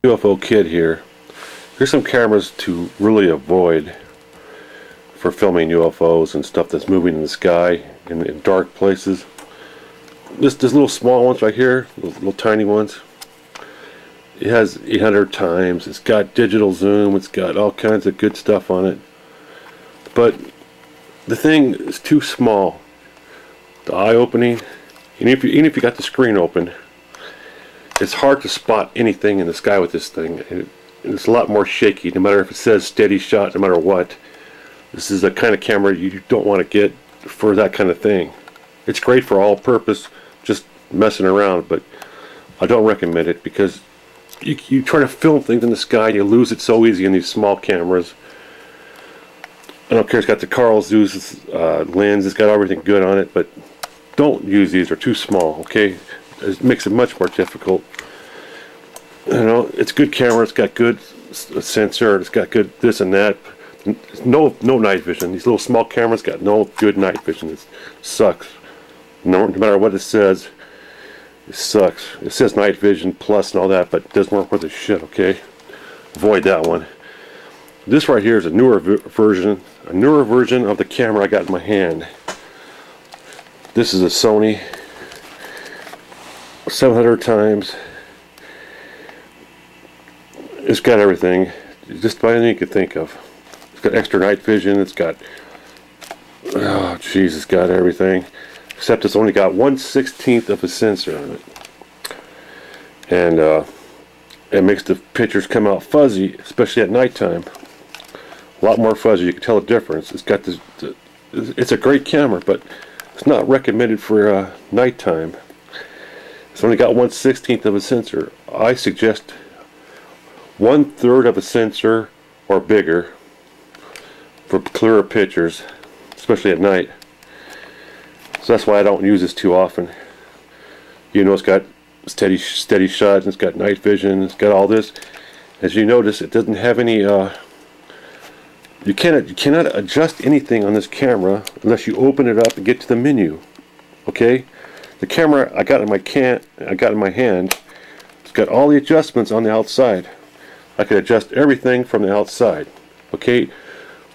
UFO Kid here. Here's some cameras to really avoid for filming UFOs and stuff that's moving in the sky in dark places. This little small ones right here, little tiny ones. It has 800 times. It's got digital zoom. It's got all kinds of good stuff on it. But the thing is too small. The eye opening, even if you got the screen open, it's hard to spot anything in the sky with this thing. It's a lot more shaky, no matter if it says steady shot, no matter what. This is the kind of camera you don't want to get for that kind of thing. It's great for all purpose, just messing around, but I don't recommend it because you try to film things in the sky and you lose it so easy in these small cameras. I don't care, it's got the Carl Zeiss lens, it's got everything good on it, but don't use these, they're too small, okay? It makes it much more difficult. You know, it's a good camera, it's got good sensor, it's got good this and that. No night vision. These little small cameras got no good night vision. It sucks. No matter what it says, it sucks. It says night vision plus and all that, but it doesn't work with the shit, okay? Avoid that one. This right here is a newer version of the camera I got in my hand. This is a Sony 700 times. It's got everything, just about anything you could think of. It's got extra night vision. It's got, oh jeez, it's got everything, except it's only got 1/16 of a sensor on it, and it makes the pictures come out fuzzy, especially at nighttime. A lot more fuzzy. You can tell the difference. It's got this. It's a great camera, but it's not recommended for nighttime. It's only got 1/16 of a sensor. I suggest 1/3 of a sensor or bigger for clearer pictures, especially at night. So that's why I don't use this too often. You know, it's got steady shots, and it's got night vision, it's got all this. As you notice, it doesn't have any you cannot adjust anything on this camera unless you open it up and get to the menu. Okay? The camera I got in my hand, it's got all the adjustments on the outside. I can adjust everything from the outside. Okay?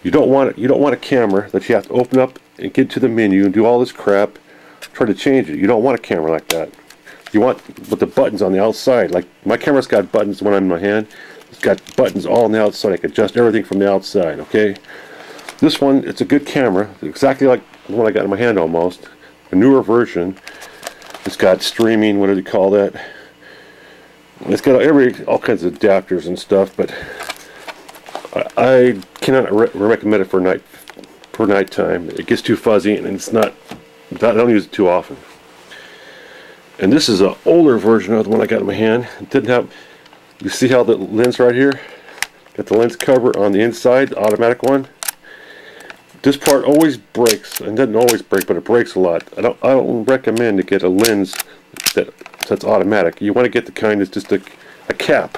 You don't want a camera that you have to open up and get to the menu and do all this crap, try to change it. You don't want a camera like that. You want with the buttons on the outside. Like my camera's got buttons when I'm in my hand. It's got buttons all on the outside. I can adjust everything from the outside. Okay? This one, it's a good camera, exactly like the one I got in my hand almost. A newer version. It's got streaming, what do they call that? It's got all kinds of adapters and stuff, but I cannot recommend it for nighttime. It gets too fuzzy, and it's not. I don't use it too often. And this is an older version of the one I got in my hand. It didn't have. You see how the lens right here? Got the lens cover on the inside, the automatic one. This part always breaks, and doesn't always break, but it breaks a lot. I don't recommend to get a lens that's automatic. You want to get the kind that's just a cap,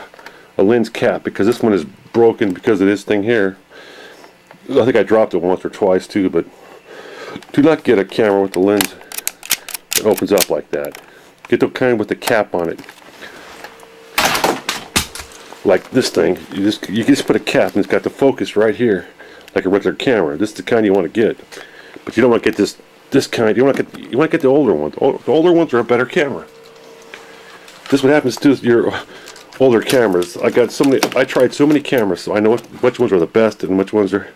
a lens cap, because this one is broken because of this thing here. I think I dropped it once or twice too, but do not get a camera with the lens that opens up like that. Get the kind with the cap on it, like this thing. You just put a cap and it's got the focus right here, like a regular camera. This is the kind you want to get, but you don't want to get this kind. You want to get the older ones. The older ones are a better camera. This is what happens to your older cameras. I tried so many cameras, so I know which ones are the best and which ones are.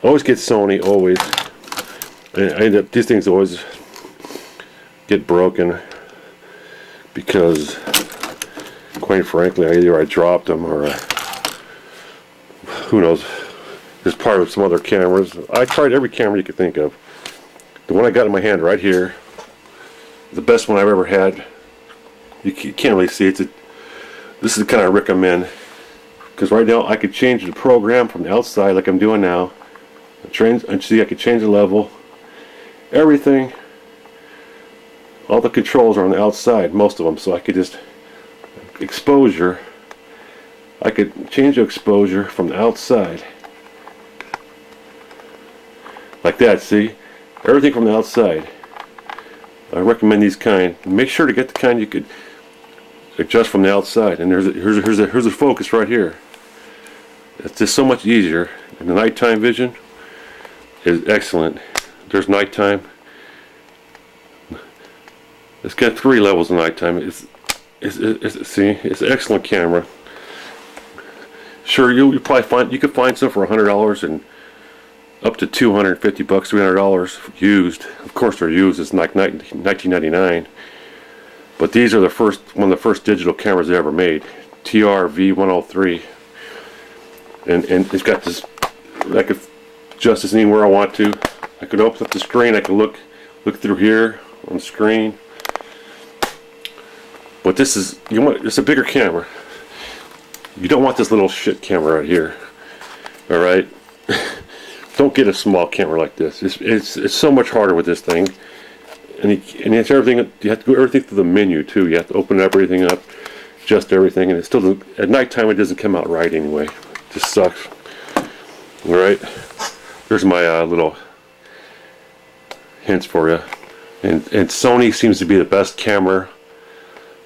I always get Sony, always. And I end up, these things always get broken because, quite frankly, either I dropped them or who knows. It's part of some other cameras. I tried every camera you could think of. The one I got in my hand right here, the best one I've ever had. You can't really see it. This is the kind I recommend, because right now I could change the program from the outside like I'm doing now. And see, I could change the level, everything. All the controls are on the outside, most of them, so I could just exposure. I could change the exposure from the outside, like that. See, everything from the outside. I recommend these kind. Make sure to get the kind you could. adjust from the outside. And here's a focus right here. It's just so much easier. And the nighttime vision is excellent. There's nighttime. It's got 3 levels of nighttime. See, it's an excellent camera. Sure, you could find some for $100 and up to $250, $300 used. Of course, they're used. It's like $19.99. But these are one of the first digital cameras they ever made. TRV-103, and it's got this. I could adjust this anywhere I want to. I could open up the screen. I could look through here on the screen. But this is, it's a bigger camera. You don't want this little shit camera right here. All right. Don't get a small camera like this. It's so much harder with this thing. And it's everything. You have to do everything through the menu too. You have to open everything up, adjust everything, and it still doesn't, at nighttime it doesn't come out right anyway. It just sucks. All right. There's my little hints for you. And Sony seems to be the best camera,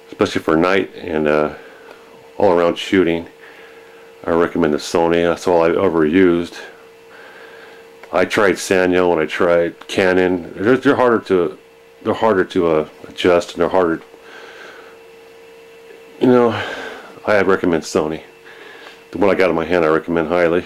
especially for night and all around shooting. I recommend the Sony. That's all I've ever used. I tried Sanyo and I tried Canon. They're harder to adjust, and they're harder. I recommend Sony. The one I got in my hand I recommend highly.